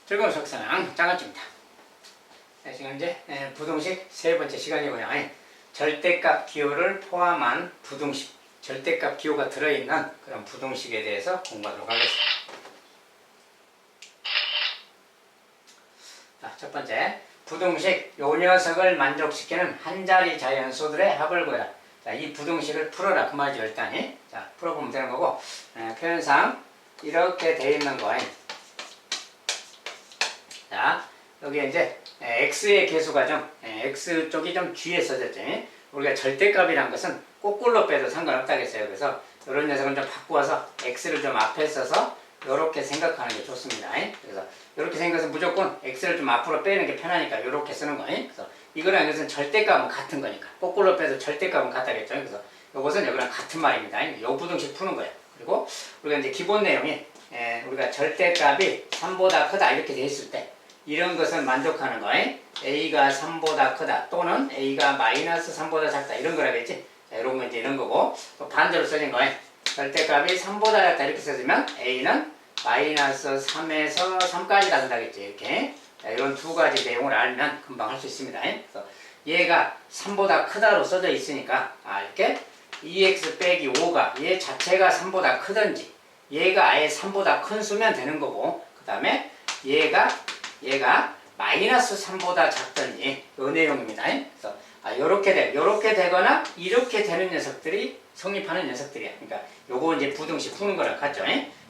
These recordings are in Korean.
즐거운 속사랑 장아찌입니다. 지금 이제 부등식 세 번째 시간이고요. 절대값 기호를 포함한 부등식, 절대값 기호가 들어있는 그런 부등식에 대해서 공부하도록 하겠습니다. 자, 첫 번째, 부등식 요 녀석을 만족시키는 한 자리 자연수들의 합을 구해라. 자, 이 부등식을 풀어라 그 말이죠. 일단 자, 풀어보면 되는 거고, 표현상 이렇게 돼 있는 거예요. 자, 여기 이제 x의 개수가 좀 x 쪽이 좀 뒤에 써졌지. 우리가 절대값이란 것은 거꾸로 빼도 상관없다겠어요. 그래서 이런 녀석은 좀 바꾸어서 x를 좀 앞에 써서 이렇게 생각하는 게 좋습니다. 그래서 이렇게 생각해서 무조건 x를 좀 앞으로 빼는 게 편하니까 이렇게 쓰는 거예요. 그래서 이거랑 이것은 절대값은 같은 거니까 거꾸로 빼도 절대값은 같다겠죠. 그래서 이것은 여기랑 같은 말입니다. 이 부등식 푸는 거예요. 그리고 우리가 이제 기본 내용이 우리가 절대값이 3보다 크다 이렇게 돼 있을 때 이런 것을 만족하는 거예요. a가 3보다 크다 또는 a가 마이너스 3보다 작다 이런 거라겠지. 자, 이런 건 이제 이런 거고 또 반대로 써진 거예요. 절대값이 3보다 작다 이렇게 써지면 a는 마이너스 3에서 3까지 간다겠지. 이렇게. 자, 이런 두 가지 내용을 알면 금방 할 수 있습니다. 그래서 얘가 3보다 크다로 써져 있으니까 이렇게 2x 빼기 5가 얘 자체가 3보다 크든지 얘가 아예 3보다 큰 수면 되는 거고 그 다음에 얘가 마이너스 3보다 작든지 이 내용입니다. 그래서 요렇게 되거나 이렇게 되는 녀석들이 성립하는 녀석들이야. 그러니까 요거 이제 부등식 푸는 거랑 같죠.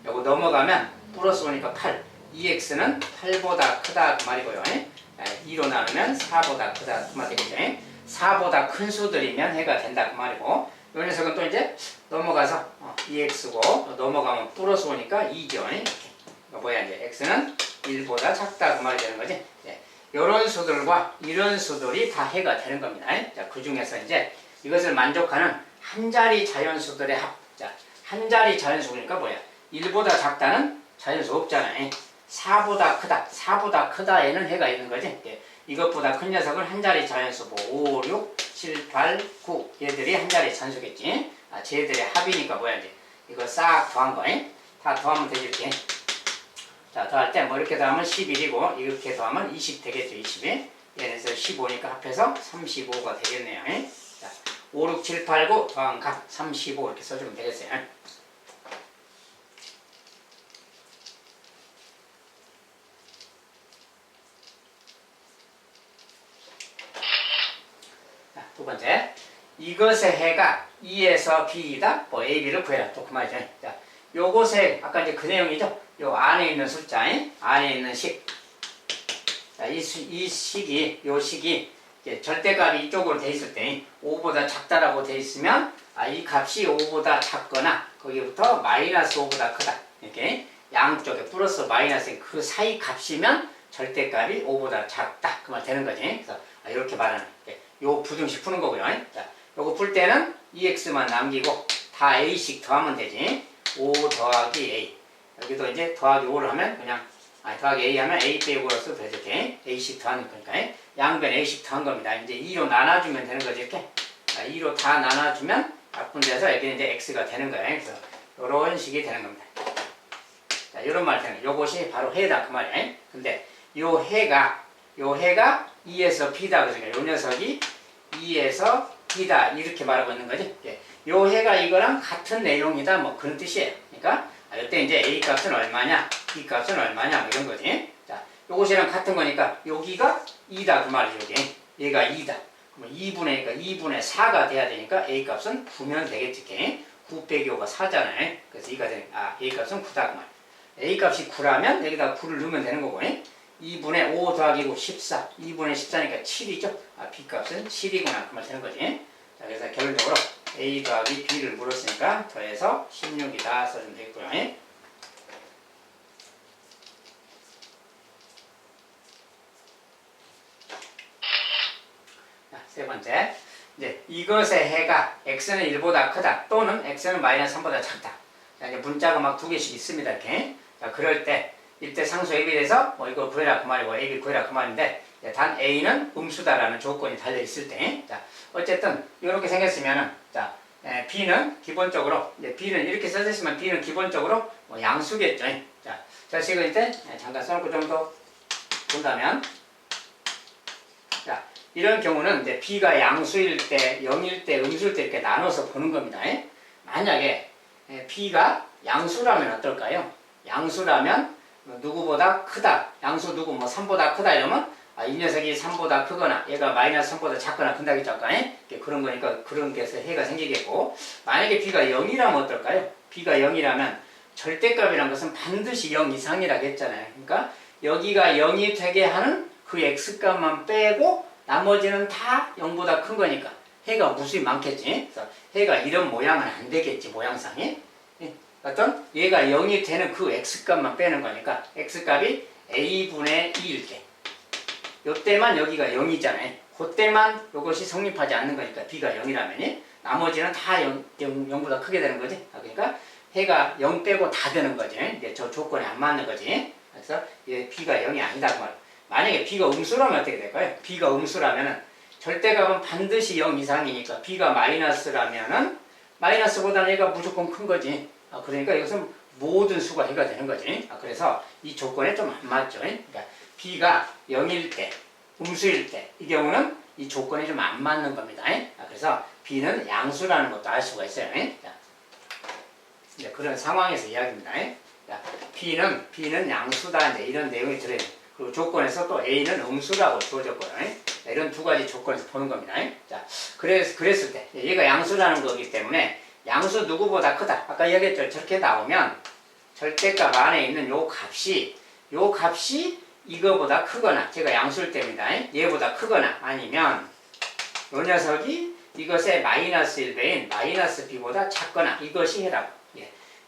요거 넘어가면 플러스 오니까 8 2x는 8보다 크다 그 말이고요. 2로 나누면 4보다 크다 그 말이 되겠죠. 4보다 큰 수들이면 해가 된다 그 말이고 요 녀석은 또 이제 넘어가서 2x고 넘어가면 플러스 오니까 2죠. 이렇게. 뭐야 이제 x는 1보다 작다 그 말이 되는 거지. 이런 수들과 이런 수들이 다 해가 되는 겁니다. 자, 그 중에서 이제 이것을 만족하는 한 자리 자연수들의 합. 자, 한 자리 자연수니까 뭐야? 1보다 작다는 자연수 없잖아요. 4보다 크다에는 해가 있는 거지. 이것보다 큰 녀석은 한 자리 자연수 뭐 5, 6, 7, 8, 9 얘들이 한 자리 자연수겠지. 쟤들의 합이니까 뭐야 이제 이거 싹 더한 거. 다 더하면 되지 이렇게. 자, 더할 때 뭐 이렇게 더하면 11이고 이렇게 더하면 20 되겠죠. 20이. 얘네서 15니까 합해서 35가 되겠네요. 자, 5, 6, 7, 8, 9 더한 값 35 이렇게 써주면 되겠어요. 자, 두 번째. 이것의 해가 2에서 b이다. 뭐 a, b를 구해라. 또 그 말이죠. 자, 요것의 아까 이제 그 내용이죠. 요 안에 있는 숫자, 안에 있는 식. 자, 이 식이, 요 식이 절대값이 이쪽으로 돼 있을 때 5보다 작다라고 돼 있으면 이 값이 5보다 작거나 거기부터 마이너스 5보다 크다. 이렇게 양쪽에 플러스 마이너스 그 사이 값이면 절대값이 5보다 작다. 그 말 되는 거지. 그래서 이렇게 말하는 요 부등식 푸는 거고요. 자, 요거 풀 때는 2x만 남기고 다 a씩 더하면 되지. 5 더하기 a. 여기도 이제 더하기 5를 하면 그냥 더하기 a 하면 a 빼고 써도 되죠. 이렇게 a씩 더하는 거니까 양변 a씩 더한 겁니다. 이제 2로 나눠주면 되는 거죠. 이렇게 2로 다 나눠주면 약분돼서 여기는 이제 x가 되는 거예요. 그래서 이런 식이 되는 겁니다. 자, 이런 말 되는 거예요. 요것이 바로 해다 그 말이에요. 근데 요 해가 2에서 b다 그러니까 요 녀석이 2에서 b다 이렇게 말하고 있는 거지. 요 해가 이거랑 같은 내용이다 뭐 그런 뜻이에요. 그러니까 이때 이제 a 값은 얼마냐, b 값은 얼마냐 뭐 이런 거지. 자, 요것이랑 같은 거니까 여기가 2다 그 말이죠. 얘가 2다. 그럼 2분의 4가 돼야 되니까 a 값은 9면 되겠지. 9 빼기 5가 4잖아요. 그래서 2가 되니까 a 값은 9다 그 말. a 값이 9라면 여기다 9를 넣으면 되는 거고. 2분의 5 더하기 9 14. 2분의 14니까 7이죠. b 값은 7이구나 그 말 되는 거지. 자, 그래서 결론적으로 a 더하기 b를 물었으니까 더해서 16이다 써주면 되겠고요. 자, 세 번째. 이제 이것의 해가 x는 1보다 크다 또는 x는 마이너스 3보다 작다. 자, 이제 문자가 막 두 개씩 있습니다. 이렇게. 자, 그럴 때 이때 상수 ab에 대해서 뭐 이거 구해라 그 말이고 ab 구해라 그 말인데 단 a는 음수다라는 조건이 달려 있을 때. 자, 어쨌든 이렇게 생겼으면은 자, b는 기본적으로 b는 이렇게 써져 있으면 b는 기본적으로 뭐 양수겠죠. 자, 지금 이제 잠깐 써놓고 좀 더 본다면, 자, 이런 경우는 이제 b가 양수일 때, 0일 때, 음수일 때 이렇게 나눠서 보는 겁니다. 만약에 b가 양수라면 어떨까요? 양수라면 누구보다 크다. 양수 누구 뭐 3보다 크다 이러면 이 녀석이 3보다 크거나 얘가 마이너스 3보다 작거나 큰다겠죠. 아까 그런 거니까 그런 게서 해가 생기겠고, 만약에 b가 0이라면 어떨까요? b가 0이라면 절대값이란 것은 반드시 0 이상이라고 했잖아요. 그러니까 여기가 0이 되게 하는 그 x값만 빼고 나머지는 다 0보다 큰 거니까 해가 무수히 많겠지. 그래서 해가 이런 모양은 안 되겠지, 모양상이. 어떤 얘가 0이 되는 그 x값만 빼는 거니까 x값이 a분의 2일 때, 요때만 여기가 0이잖아요. 그때만 이것이 성립하지 않는 거니까 b가 0이라면 나머지는 다 0보다 크게 되는 거지. 그러니까 해가 0 빼고 다 되는 거지. 이제 저 조건에 안 맞는 거지. 그래서 얘 b가 0이 아니다 그 말. 만약에 b가 음수라면 어떻게 될까요? b가 음수라면은 절대값은 반드시 0 이상이니까 b가 마이너스라면은 마이너스보다는 얘가 무조건 큰 거지. 그러니까 이것은 모든 수가 해가 되는 거지. 그래서 이 조건에 좀 안 맞죠. 그러니까 b가 0일 때, 음수일 때, 이 경우는 이 조건에 좀 안 맞는 겁니다. 그래서 b는 양수라는 것도 알 수가 있어요. 이제 그런 상황에서 이야기입니다. b는 양수다. 이제 이런 내용이 들어요. 그리고 조건에서 또 a는 음수라고 주어졌거든요. 이런 두 가지 조건에서 보는 겁니다. 자, 그랬을 때 얘가 양수라는 거기 때문에 양수 누구보다 크다. 아까 얘기했죠. 저렇게 나오면 절대값 안에 있는 요 값이 이거보다 크거나, 제가 양수일 때입니다. 얘보다 크거나 아니면 요 녀석이 이것의 마이너스 1배인 마이너스 b보다 작거나, 이것이 해라고.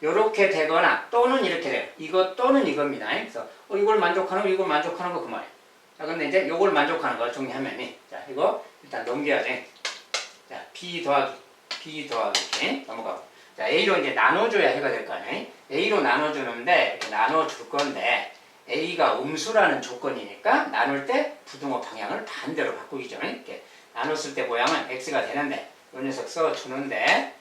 요렇게 되거나 또는 이렇게 돼요. 이것 또는 이겁니다. 그래서 이걸 만족하는 거, 이걸 만족하는 거 그 말이에요. 자, 근데 이제 요걸 만족하는 걸 정리하면, 자, 이거 일단 넘겨야 돼. 자, b 더하기 이렇게 넘어가고. 자, a로 이제 나눠줘야 해가 될 거 아니에요. a로 나눠주는데, 이렇게 나눠줄 건데, a가 음수라는 조건이니까 나눌 때 부등호 방향을 반대로 바꾸기죠. 이렇게 나눴을 때 모양은 x가 되는데, 이 녀석 써주는데,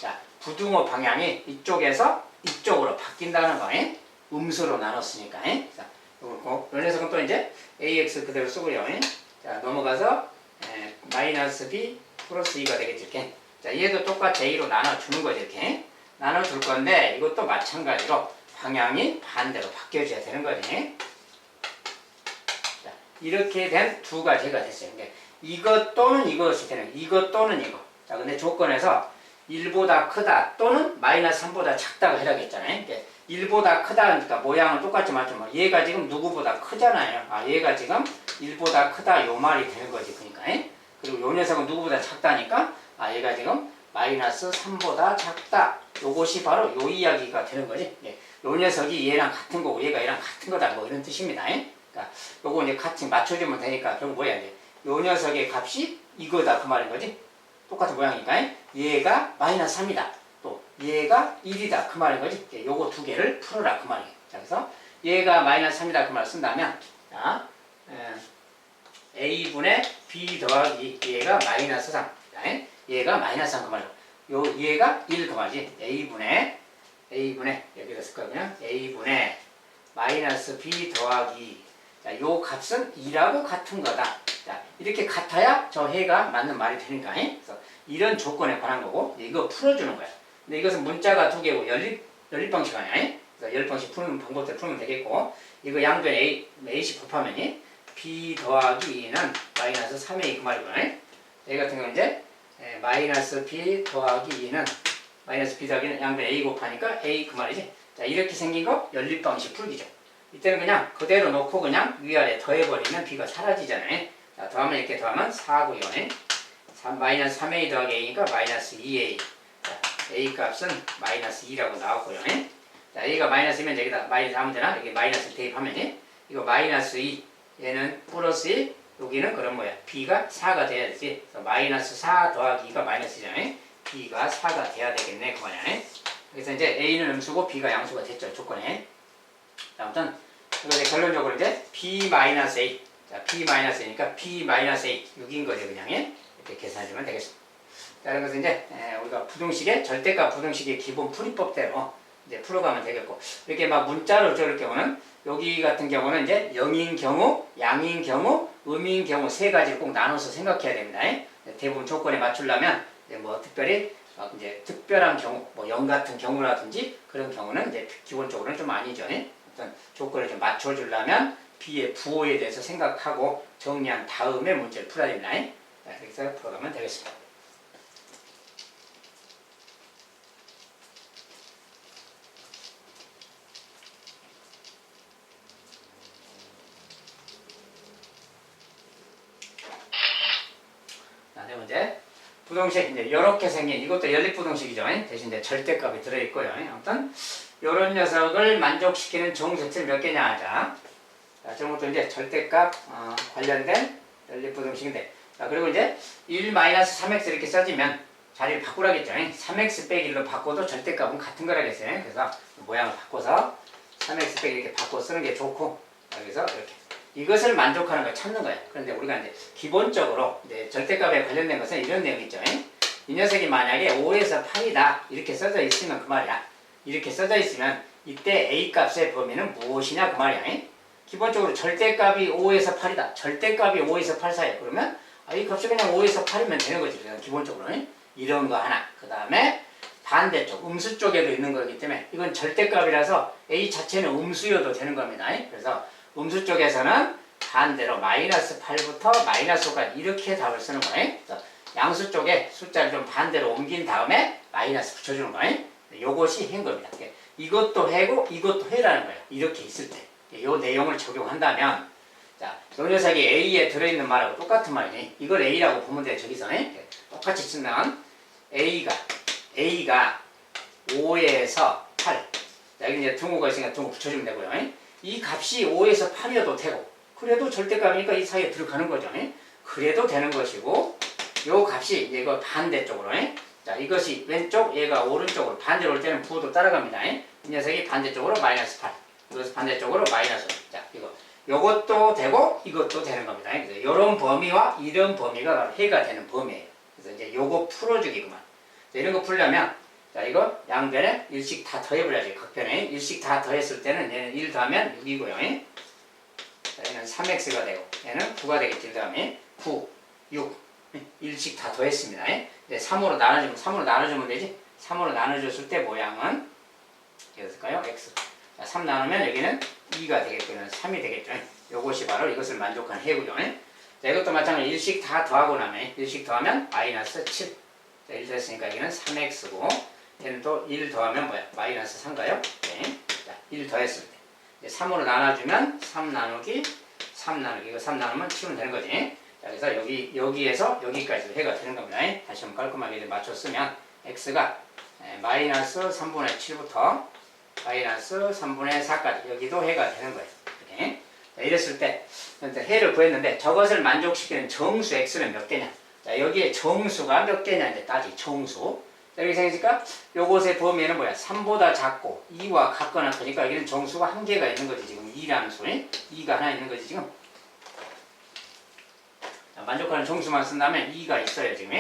자, 부등호 방향이 이쪽에서 이쪽으로 바뀐다는 거예요. 음수로 나눴으니까. 자, 요 녀석은 또 이제 ax 그대로 쓰고요. 자, 넘어가서 마이너스 b 플러스 2가 되겠지. 이렇게. 자, 얘도 똑같이 a로 나눠주는 거지. 이렇게 나눠줄 건데, 이것도 마찬가지로 방향이 반대로 바뀌어줘야 되는 거지. 자, 이렇게 된 두 가지가 됐어요. 근데 이것 또는 이것이 되는, 이것 또는 이거. 자, 근데 조건에서 1보다 크다 또는 마이너스 3보다 작다고 해라겠잖아요. 1보다 크다니까 모양은 똑같이 맞죠. 얘가 지금 누구보다 크잖아요. 얘가 지금 1보다 크다 요 말이 되는 거지. 그러니까. 그리고 요 녀석은 누구보다 작다니까 얘가 지금 마이너스 3보다 작다. 요것이 바로 요 이야기가 되는 거지. 요 녀석이 얘랑 같은 거고 얘가 얘랑 같은 거다. 뭐 이런 뜻입니다. 그러니까 요거 이제 같이 맞춰주면 되니까 결국 뭐야 이제 요 녀석의 값이 이거다 그 말인 거지. 똑같은 모양이니까 얘가 마이너스 3이다. 또 얘가 1이다 그 말인 거지. 요거 두 개를 풀어라 그 말이에요. 자, 그래서 얘가 마이너스 3이다 그 말을 쓴다면, 자, a분의 b 더하기 얘가 마이너스 3. 얘가 마이너스 3 그 말이고, 요 얘가 1 그 말이지. a분의 여기다 쓸 거면 a분의 마이너스 b 더하기, 자, 요 값은 2라고 같은 거다. 자, 이렇게 같아야 저 해가 맞는 말이 되니까. 그래서 이런 조건에 관한 거고, 이거 풀어주는 거야. 근데 이것은 문자가 두 개고 연립 방식 아니야. 그래서 연립 방식 푸는 방법대로 풀면 되겠고, 이거 양변 a씩 곱하면 b 더하기 2는 마이너스 3a 그 말이구나. a 같은 경우는 이제 마이너스 b 더하기 2는 마이너스 b 더하기는 양변 a 곱하니까 a 그 말이지. 자, 이렇게 생긴 거 연립 방식 풀기죠. 이때는 그냥 그대로 놓고 그냥 위아래 더해버리면 b가 사라지잖아요. 자, 더하면 이렇게 더하면 4고요. 마이너스 3a 더하기 a니까 마이너스 2a. 자, a 값은 마이너스 2라고 나왔고요. 자, a가 마이너스면 여기다 마이너스 하면 되나? 여기 마이너스 대입하면 이거 마이너스 2, 얘는 플러스 1, 여기는 그럼 뭐야? b가 4가 돼야 되지. 그래서 마이너스 4 더하기 2가 마이너스잖아요. b가 4가 돼야 되겠네. 그 말이야. 그래서 이제 a는 음수고 b가 양수가 됐죠. 조건에. 자, 아무튼 이거 결론적으로 이제 b-a. 자, p-a니까 p-a 6인 거죠. 그냥 이렇게 계산해주면 되겠습니다. 자, 그래서 이제 우리가 부등식의 절대값 부등식의 기본 풀이법대로 이제 풀어가면 되겠고, 이렇게 막 문자로 적을 경우는 여기 같은 경우는 이제 영인 경우, 양인 경우, 음인 경우 세 가지를 꼭 나눠서 생각해야 됩니다. 대부분 조건에 맞추려면 뭐 특별히 이제 특별한 경우, 뭐 영 같은 경우라든지 그런 경우는 이제 기본적으로는 좀 아니죠. 어떤 조건을 좀 맞춰주려면 B의 부호에 대해서 생각하고 정리한 다음에 문제를 풀어야 됩니다. 그래서 풀어가면 되겠습니다. 네 번째. 부동식, 이제 이렇게 생긴 이것도 연립부동식이죠. 대신 이제 절대값이 들어있고요. 아무튼 이런 녀석을 만족시키는 정수들 몇 개냐 하자. 자, 지금부터 이제 절대값 관련된 연립부동식인데, 자, 그리고 이제 1-3x 이렇게 써지면 자리를 바꾸라겠죠. 3x 빼기 1로 바꿔도 절대값은 같은 거라겠어요. 그래서 모양을 바꿔서 3x 빼기 이렇게 바꿔 쓰는 게 좋고, 그래서 이렇게 이것을 만족하는 걸 찾는 거야. 그런데 우리가 이제 기본적으로 이제 절대값에 관련된 것은 이런 내용이 있죠. 이 녀석이 만약에 5에서 8이다 이렇게 써져 있으면 그 말이야. 이렇게 써져 있으면 이때 a 값의 범위는 무엇이냐 그 말이야. 기본적으로 절대값이 5에서 8이다. 절대값이 5에서 8 사이야. 그러면 이 값이 그냥 5에서 8이면 되는 거지. 기본적으로 이런 거 하나. 그 다음에 반대쪽 음수 쪽에도 있는 거기 때문에 이건 절대값이라서 a 자체는 음수여도 되는 겁니다. 그래서 음수 쪽에서는 반대로 -8부터 -5까지 이렇게 답을 쓰는 거예요. 그래서 양수 쪽에 숫자를 좀 반대로 옮긴 다음에 마이너스 붙여주는 거예요. 요것이 해인 겁니다. 이것도 해고 이것도 해라는 거예요. 이렇게 있을 때. 이 내용을 적용한다면, 자, 요 녀석이 A에 들어있는 말하고 똑같은 말이니 이걸 A라고 보면 돼요. 저기서. 똑같이 쓰면 A가 5에서 8. 자, 여기 이제 등호가 있으니까 등호 붙여주면 되고요. 이 값이 5에서 8이어도 되고, 그래도 절대값이니까 이 사이에 들어가는 거죠. 그래도 되는 것이고, 요 값이 이거 반대쪽으로. 자, 이것이 왼쪽, 얘가 오른쪽으로 반대로 올 때는 부호도 따라갑니다. 이 녀석이 반대쪽으로 -8. 이것은 반대쪽으로 -5. 자, 요것도 되고, 이것도 되는 겁니다. 그래서 요런 범위와 이런 범위가 해가 되는 범위예요. 그래서 이제 요거 풀어주기구만. 자, 이런 거 풀려면, 자, 이거 양변에 1씩 다 더해버려야지. 각변에 1씩 다 더했을 때는 얘는 1 더하면 6이고요. 자, 얘는 3x가 되고 얘는 9가 되겠지. 그 다음에 9, 6, 1씩 다 더했습니다. 이제 3으로 나눠주면 되지. 3으로 나눠줬을 때 모양은 어떻을까요? x. 자, 3 나누면 여기는 2가 되겠고요. 3이 되겠죠. 요것이 바로 이것을 만족한 해고요. 자, 이것도 마찬가지로 1씩 다 더하고 나면 1씩 더하면 -7. 자, 1 더했으니까 여기는 3x고 얘는 또 1 더하면 뭐야? -3가요? 네. 자, 1 더했을 때 3으로 나눠주면 3 나누기 이거 3 나누면 7은 되는 거지. 자, 그래서 여기에서 여기까지 해가 되는 겁니다. 다시 한번 깔끔하게 이제 맞춰 쓰면 x가 -3분의 7부터 -3분의 4까지 여기도 해가 되는 거예요. 이렇게. 자, 이랬을 때 해를 구했는데 저것을 만족시키는 정수 x는 몇 개냐? 자, 여기에 정수가 몇 개냐 이제 따지. 정수. 자, 여기 생기니까 요것의 범위는 뭐야? 3보다 작고 2와 같거나 크니까 여기는 정수가 한 개가 있는 거지. 지금 2라는 소리. 2가 하나 있는 거지 지금. 자, 만족하는 정수만 쓴다면 2가 있어요 지금.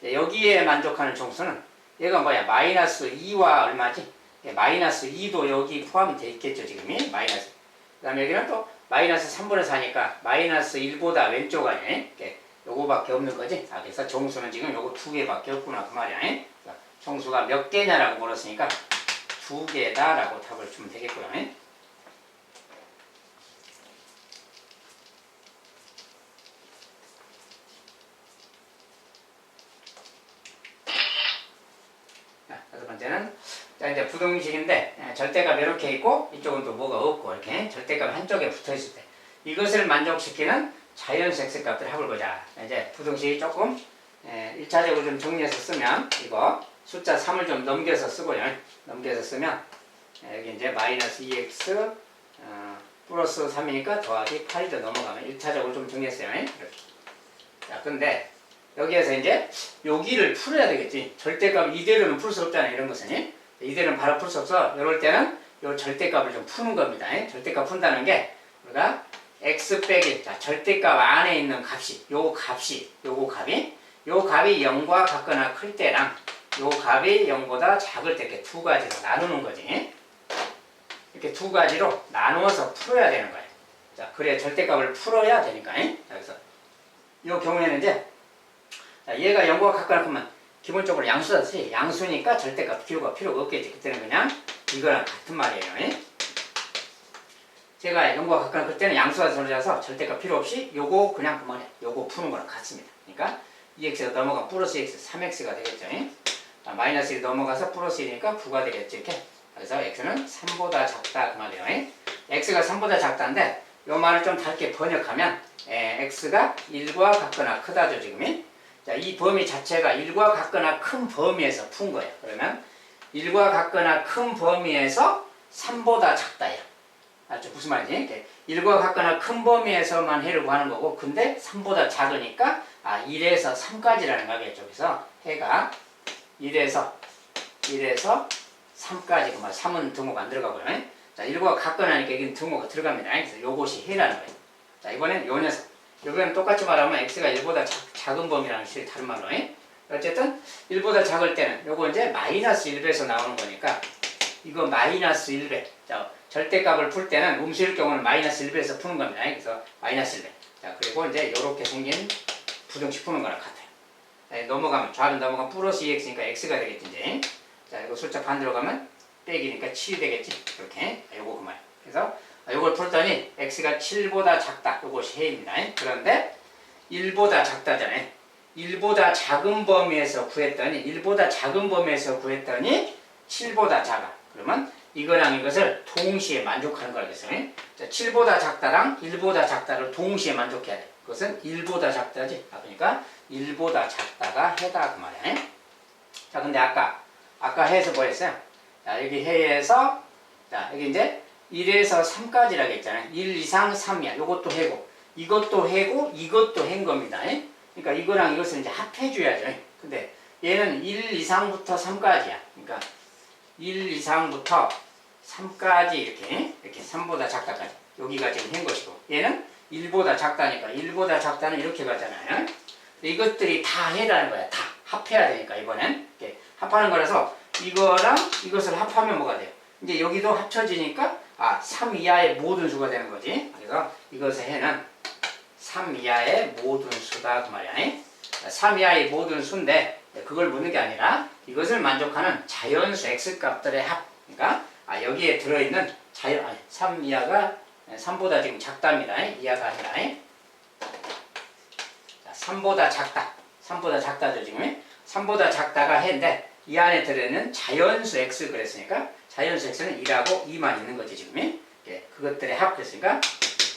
자, 여기에 만족하는 정수는 얘가 뭐야? -2와 얼마지? -2도 여기 포함되어 있겠죠 지금. 마이너스. 그 다음에 여기는 또 -3분의 4니까 -1보다 왼쪽 아니에요? 요거밖에 없는 거지. 자, 그래서 정수는 지금 요거 2개밖에 없구나 그 말이야. 정수가 몇 개냐라고 물었으니까 2개다라고 답을 주면 되겠고요. 자, 다섯 번째는 자, 이제 부동식인데 절대값 이렇게 있고 이쪽은 또 뭐가 없고 이렇게 절대값 한쪽에 붙어 있을 때 이것을 만족시키는 자연수 x값들 해볼거자. 이제 부동식이 조금 1차적으로 좀 정리해서 쓰면 이거 숫자 3을 좀 넘겨서 쓰고요. 넘겨서 쓰면 여기 이제 -2x 플러스 3이니까 더하기 8이 더 넘어가면 1차적으로 좀 정리했어요. 이렇게. 자, 근데 여기에서 이제 여기를 풀어야 되겠지. 절대값 이대로는 풀 수 없잖아요. 이런 것은. 이대로는 바로 풀 수 없어. 이럴 때는 이 절대값을 좀 푸는 겁니다. 절대값 푼다는 게 우리가 x 빼기 자 절대값 안에 있는 값이 요거 값이 0과 같거나 클 때랑 요 값이 0보다 작을 때 이렇게 두 가지로 나누는 거지. 이렇게 두 가지로 나누어서 풀어야 되는 거예요. 자, 그래 절대값을 풀어야 되니까. 자, 그래서 이 경우에는 이제 얘가 0과 같거나 크면 기본적으로 양수다지 양수니까 절대값 필요가 없겠지. 그때는 그냥 이거랑 같은 말이에요. 제가 0과 같거나 그럴 때는 양수가 들어져서 절대값 필요 없이 요거 그냥 그만해. 요거 푸는 거랑 같습니다. 그러니까 2x가 넘어가 플러스 x 3x가 되겠죠. 마이너스 1이 넘어가서 플러스 1이니까 9가 되겠죠. 이렇게. 그래서 x는 3보다 작다 그 말이에요. x가 3보다 작다인데 요 말을 좀 다르게 번역하면 x가 1과 같거나 크다죠 지금. 자, 이 범위 자체가 1과 같거나 큰 범위에서 푼 거예요. 그러면 1과 같거나 큰 범위에서 3보다 작다야. 알죠? 무슨 말인지? 1과 같거나 큰 범위에서만 해를 하는 거고, 근데 3보다 작으니까 1에서 3까지라는 거겠죠. 그래서 해가 1에서 3까지, 그 말 3은 등호가 안 들어가고요. 자, 1과 같거나 하니까 여기는 등호가 들어갑니다. 그래서 요것이 해라는 거예요. 자, 이번엔 요 녀석. 여기는 똑같이 말하면 x가 1보다 작은 범위라는 식이 다른 말로. 어쨌든 1보다 작을 때는 요거 이제 마이너스 1배에서 나오는 거니까 이거 마이너스 1배. 자, 절대값을 풀 때는 음수일 경우는 마이너스 1배에서 푸는 겁니다. 그래서 마이너스 1배. 자, 그리고 이제 요렇게 생긴 부등식 푸는 거랑 같아요. 자, 넘어가면 좌로 넘어가면 플러스 2x니까 x가 되겠지 이제. 자, 이거 숫자 반대로 가면 빼기니까 7이 되겠지. 이렇게. 요거 그 말. 그래서 요걸 풀더니 x가 7보다 작다. 요것이 해입니다. 그런데 1보다 작다잖아요. 1보다 작은 범위에서 구했더니 7보다 작아. 그러면 이거랑 이것을 동시에 만족하는 거라겠어요. 자, 7보다 작다랑 1보다 작다를 동시에 만족해야 돼. 그것은 1보다 작다지. 그러니까 1보다 작다가 해다 그 말이야. 자, 근데 아까 해에서 뭐 했어요? 자, 여기 해에서 자, 여기 이제 1에서 3까지라고 했잖아요. 1 이상 3이야. 요것도 해고, 이것도 해고, 이것도 한 겁니다. 그러니까 이거랑 이것을 이제 합해줘야죠. 근데 얘는 1 이상부터 3까지야. 그러니까 1 이상부터 3까지 이렇게 3보다 작다까지. 여기가 지금 한 것이고, 얘는 1보다 작다니까 1보다 작다는 이렇게 가잖아요. 이것들이 다 해라는 거야. 다 합해야 되니까 이번엔 이렇게 합하는 거라서 이거랑 이것을 합하면 뭐가 돼요? 이제 여기도 합쳐지니까 3 이하의 모든 수가 되는 거지. 그래서 이것의 해는 3 이하의 모든 수다 그 말이야. 3 이하의 모든 수인데 그걸 묻는 게 아니라 이것을 만족하는 자연수 x값들의 합. 그러니까 여기에 들어있는 3 이하가 3보다 지금 작답니다. 이하가 아니라. 자, 3보다 작다. 3보다 작다죠 지금. 3보다 작다가 해인데 이 안에 들어있는 자연수 x 그랬으니까 자연수 x는 1하고 2만 있는 거지 지금. 그것들의 합 그랬으니까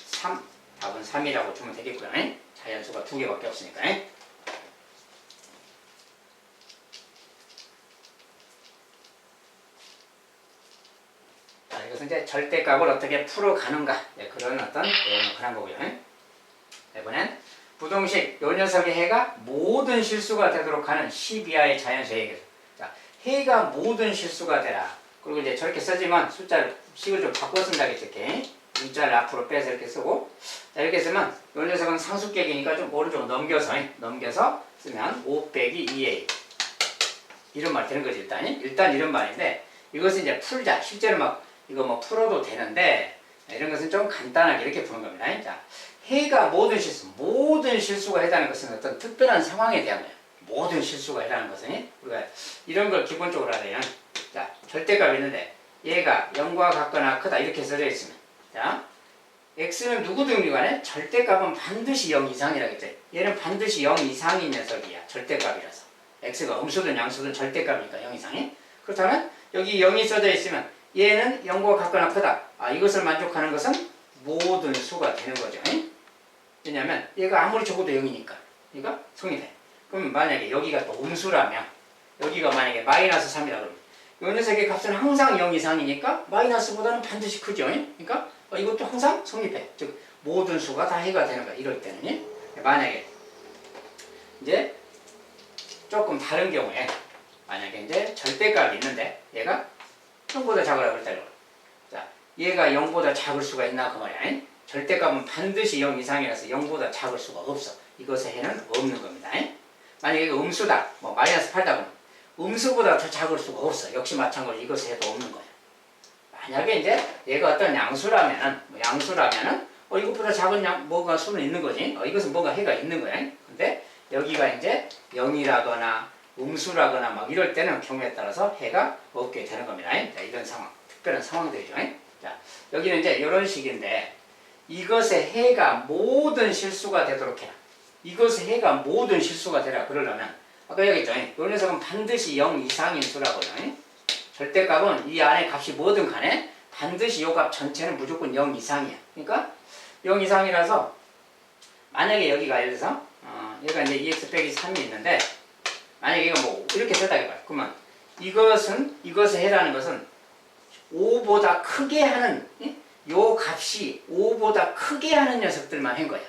3, 답은 3이라고 주면 되겠고요. 자연수가 2개밖에 없으니까. 자, 이것은 이제 절대값을 어떻게 풀어가는가 그런 어떤 내용을 그런 거고요. 이번엔 부동식 요 녀석의 해가 모든 실수가 되도록 하는 10 이하의 자연수 얘기죠. 자, 해가 모든 실수가 되라. 그리고 이제 저렇게 써지면 숫자를 식을 좀 바꿔 쓴다겠죠. 이렇게 문자를 앞으로 빼서 이렇게 쓰고, 자, 이렇게 쓰면 요 녀석은 상수격이니까 좀 오른쪽으로 넘겨서 쓰면 5 빼기 2a 이런 말 되는 거지. 일단 이런 말인데 이것은 이제 풀자. 실제로 막 이거 뭐 풀어도 되는데 이런 것은 좀 간단하게 이렇게 푸는 겁니다. 자, 해가 모든 실수가 해당하는 것은 어떤 특별한 상황에 대한 거예요. 모든 실수가 해당하는 것은 우리가 이런 걸 기본적으로 알아야. 자, 절대값이 있는데 얘가 0과 같거나 크다 이렇게 써져 있으면, 자, x는 누구 등비관에 절대값은 반드시 0 이상이라고 했죠. 얘는 반드시 0 이상인 녀석이야. 절대값이라서. x가 음수든 양수든 절대값이니까 0 이상이. 그렇다면 여기 0이 써져 있으면 얘는 0과 같거나 크다. 이것을 만족하는 것은 모든 수가 되는 거죠. 왜냐하면 얘가 아무리 적어도 0이니까 얘가 성립해. 그럼 만약에 여기가 또 음수라면 여기가 만약에 마이너스 3이라 그러면 이 녀석의 값은 항상 0 이상이니까 마이너스보다는 반드시 크죠. 그러니까 이것도 항상 성립해. 즉 모든 수가 다 해가 되는 거야. 이럴 때는. 만약에 이제 조금 다른 경우에 만약에 이제 절대값이 있는데 얘가 0보다 작으라고 그랬다고. 자, 얘가 0보다 작을 수가 있나 그 말이야. 절대값은 반드시 0 이상이라서 0보다 작을 수가 없어. 이것의 해는 없는 겁니다. 만약에 이거 음수다. 뭐 마이너스 8다 그러면 음수보다 더 작을 수가 없어. 역시 마찬가지로 이것의 해도 없는 거야. 만약에 이제 얘가 어떤 양수라면은 이것보다 작은 뭐가 수는 있는 거지. 이것은 뭐가 해가 있는 거야. 근데 여기가 이제 0이라거나 음수라거나 막 이럴 때는 경우에 따라서 해가 없게 되는 겁니다. 자, 이런 상황, 특별한 상황들이죠. 자, 여기는 이제 이런 식인데 이것의 해가 모든 실수가 되도록 해라. 이것의 해가 모든 실수가 되라 그러려면 아까 얘기했죠. 이 녀석은 반드시 0 이상인 수라고요. 절대값은 이 안에 값이 뭐든 간에 반드시 이 값 전체는 무조건 0 이상이야. 그러니까 0 이상이라서 만약에 여기가 예를 들어서 얘가 이제 2x 빼기 3이 있는데 만약에 이거 뭐 이렇게 됐다 해봐요. 그러면 이것의 해라는 것은 5보다 크게 하는 요 값이 5보다 크게 하는 녀석들만 한 거야.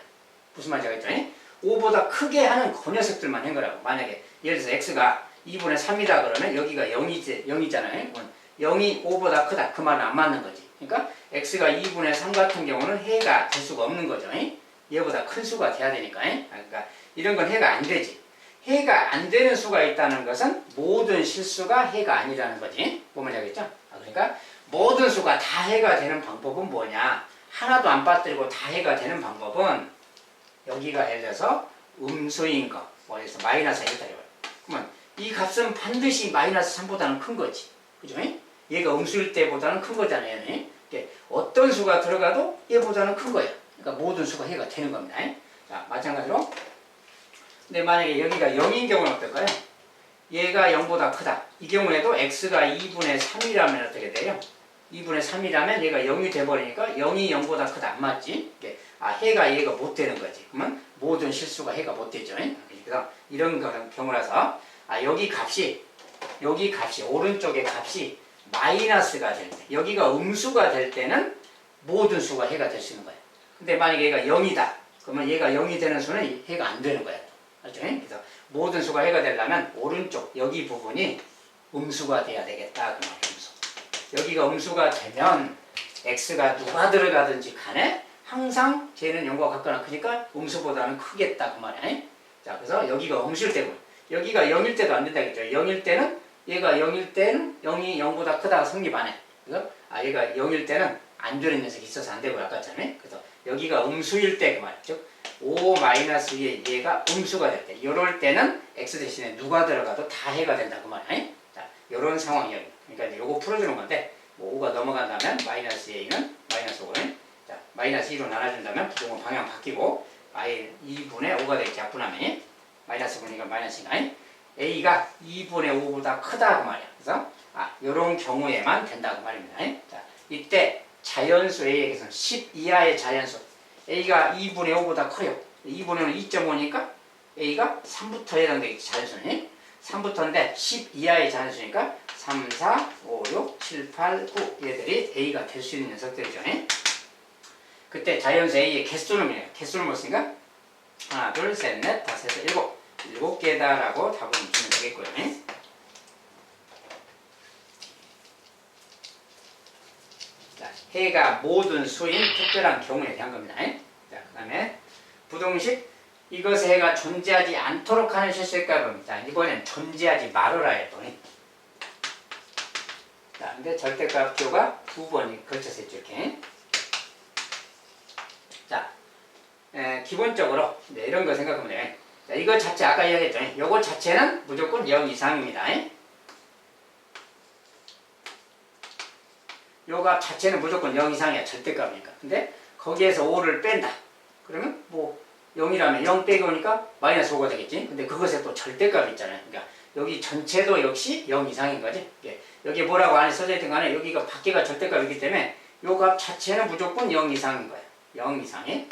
무슨 말인지 알겠죠? 5보다 크게 하는 그 녀석들만 한 거라고. 만약에 예를 들어서 x가 2분의 3이다 그러면 여기가 0이잖아요. 0이 5보다 크다. 그 말은 안 맞는 거지. 그러니까 x가 2분의 3 같은 경우는 해가 될 수가 없는 거죠. 얘보다 큰 수가 돼야 되니까. 그러니까 이런 건 해가 안 되지. 해가 안 되는 수가 있다는 것은 모든 실수가 해가 아니라는 거지. 뭐만 알겠죠? 그러니까 모든 수가 다 해가 되는 방법은 뭐냐? 하나도 안 빠뜨리고 다 해가 되는 방법은 여기가 예를 들어서 음수인 거, 그래서 마이너스 1다 해봐요. 그러면 이 값은 반드시 마이너스 3보다는 큰 거지. 그죠? 얘가 음수일 때보다는 큰 거잖아요. 어떤 수가 들어가도 얘보다는 큰 거야. 그러니까 모든 수가 해가 되는 겁니다. 자, 마찬가지로. 근데 만약에 여기가 0인 경우는 어떨까요? 얘가 0보다 크다. 이 경우에도 x가 2분의 3이라면 어떻게 돼요? 2분의 3이라면 얘가 0이 돼버리니까 0이 0보다 크다. 안 맞지? 해가 얘가 못 되는 거지. 그러면 모든 실수가 해가 못 되죠. 그래서 이런 경우라서 여기 값이 오른쪽의 값이 마이너스가 될 때, 여기가 음수가 될 때는 모든 수가 해가 될 수 있는 거예요. 근데 만약에 얘가 0이다. 그러면 얘가 0이 되는 수는 해가 안 되는 거예요. 알죠? 그래서 모든 수가 해가 되려면 오른쪽 여기 부분이 음수가 돼야 되겠다. 그 말이에요. 음수. 여기가 음수가 되면 x가 누가 들어가든지 간에 항상 쟤는 0과 같거나 크니까 음수보다는 크겠다. 그 말이에요. 자, 그래서 여기가 음수일 때고 여기가 0일 때도 안 된다겠죠. 0일 때는 얘가 0일 때는 0이 0보다 크다가 성립 안 해. 그래서 얘가 0일 때는 안 되는 녀석이 있어서 안 되고 아까잖아요. 그래서 여기가 음수일 때 그 말이죠. 5-2에 얘가 음수가 될 때, 이럴 때는 x 대신에 누가 들어가도 다 해가 된다 그 말이에요. 자, 이런 상황이에요. 그러니까 요거 풀어주는 건데, 뭐 5가 넘어간다면 마이너스 a는 마이너스 5는 자 마이너스 2로 나눠준다면 부동은 방향 바뀌고 2분의 5가 되겠지. 약분하면 마이너스 9니까 마이너스 9. a가 2분의 5보다 크다 그 말이야. 그래서 요런 경우에만 된다 그 말입니다. 자, 이때 자연수 a에게서는 10 이하의 자연수 a가 2분의 5보다 커요. 2분의 5는 2.5니까 a가 3부터 해당되겠지. 자연수는 3부터인데 10 이하의 자연수니까 3, 4, 5, 6, 7, 8, 9 얘들이 a가 될 수 있는 녀석들이죠. 그때 자연수 a의 개수는 뭐예요? 개수를 못 쓰니까 하나, 둘, 셋, 넷, 다섯, 여섯, 일곱 개다라고 답을 주면 되겠고요. 자, 해가 모든 수인 특별한 경우에 대한 겁니다. 자, 그 다음에 부동식 이것의 해가 존재하지 않도록 하는 실수일까 봅니다. 이번엔 존재하지 말아라 했더 자, 근데 절대값 기호가 두 번이 걸쳐서 있죠. 이렇게. 자, 기본적으로 이런 거 생각하면 돼요. 자, 이거 자체 아까 이야기했죠. 이거 자체는 무조건 0 이상입니다. 요값 자체는 무조건 0 이상이야. 절대값이니까. 근데 거기에서 5를 뺀다. 그러면 뭐 0이라면 0 빼기 오니까 마이너스 5가 되겠지. 근데 그것에 또 절대값이 있잖아요. 그러니까 여기 전체도 역시 0 이상인 거지. 여기 뭐라고 안에 써져 있든 간에 여기가 밖에가 절대값이기 때문에 요 값 자체는 무조건 0 이상인 거야. 0 이상이.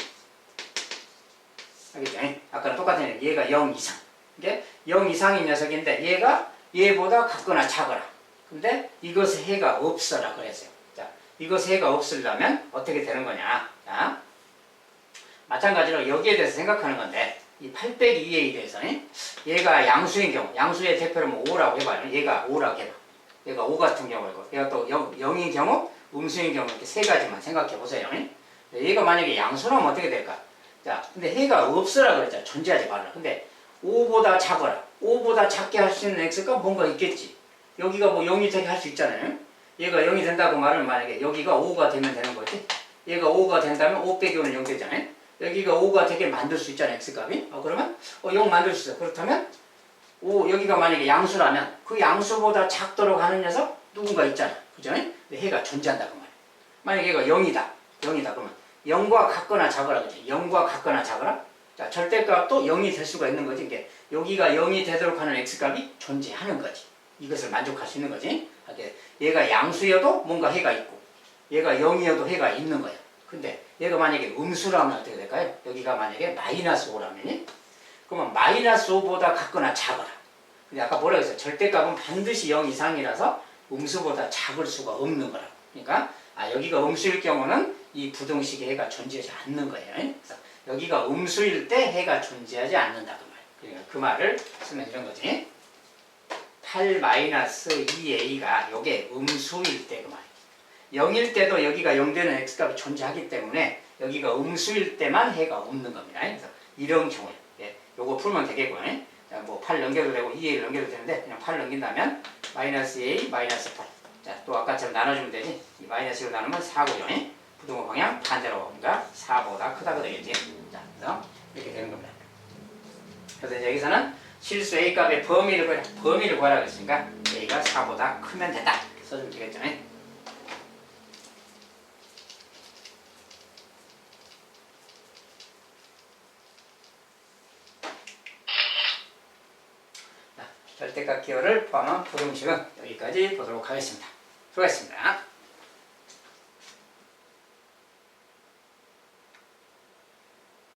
알겠죠? 아까랑 똑같은 얘가 0 이상. 이게 0 이상인 녀석인데 얘가 얘보다 같거나 작거나. 근데 이것의 해가 없어라 그랬어요. 자, 이것의 해가 없으려면 어떻게 되는 거냐? 자, 마찬가지로 여기에 대해서 생각하는 건데 이 8 빼기 2에 대해서 얘가 양수인 경우, 양수의 대표를 뭐 5라고 해봐요. 얘가 5라고 해봐. 얘가 5 같은 경우이고 얘가 또 0인 경우, 음수인 경우 이렇게 세 가지만 생각해 보세요. 얘가 만약에 양수라면 어떻게 될까? 자, 근데 해가 없으라 그랬잖아. 존재하지 말라. 근데 5보다 작아라. 5보다 작게 할 수 있는 x가 뭔가 있겠지. 여기가 뭐 0이 되게 할 수 있잖아요. 얘가 0이 된다고 말하면 만약에 여기가 5가 되면 되는 거지. 얘가 5가 된다면 5 빼기 5는 0 되잖아요. 여기가 5가 되게 만들 수 있잖아요. x값이. 그러면 0 만들 수 있어. 그렇다면 5 여기가 만약에 양수라면 그 양수보다 작도록 하는 녀석 누군가 있잖아. 그죠? 근데 해가 존재한다 그 말이야. 만약에 얘가 0이다. 그러면 0과 같거나 작으라 그죠? 0과 같거나 작으라. 자, 절대값도 0이 될 수가 있는 거지. 이게 여기가 0이 되도록 하는 x값이 존재하는 거지. 이것을 만족할 수 있는 거지. 얘가 양수여도 뭔가 해가 있고 얘가 0이어도 해가 있는 거야. 근데 얘가 만약에 음수라면 어떻게 될까요? 여기가 만약에 마이너스 5라면이 그러면 마이너스 5보다 같거나 작아라. 근데 아까 뭐라고 했어요? 절대값은 반드시 0 이상이라서 음수보다 작을 수가 없는 거라. 그러니까 여기가 음수일 경우는 이 부등식의 해가 존재하지 않는 거예요. 그래서 여기가 음수일 때 해가 존재하지 않는다 그 말. 그러니까 그 말을 쓰면 이런 거지. 8-2a가 요게 음수일 때 그 말. 0일 때도 여기가 0 되는 x값이 존재하기 때문에 여기가 음수일 때만 해가 없는 겁니다. 그래서 이런 경우에 요거 풀면 되겠고요. 자, 뭐 8 넘겨도 되고 2a를 넘겨도 되는데 그냥 8 넘긴다면 마이너스 2a 마이너스 8. 자, 또 아까처럼 나눠주면 되지. 이 마이너스 1로 나누면 4고요. 부등호 방향 반대로 그러니까 4보다 크다고 되겠지. 자, 그래서 이렇게 되는 겁니다. 그래서 여기서는 실수 a 값의 범위를 구하라고 했으니까 a가 4보다 크면 된다. 이렇게 써주면 되겠죠. 절대값 기호를 포함한 부등식은 여기까지 보도록 하겠습니다. 수고하셨습니다.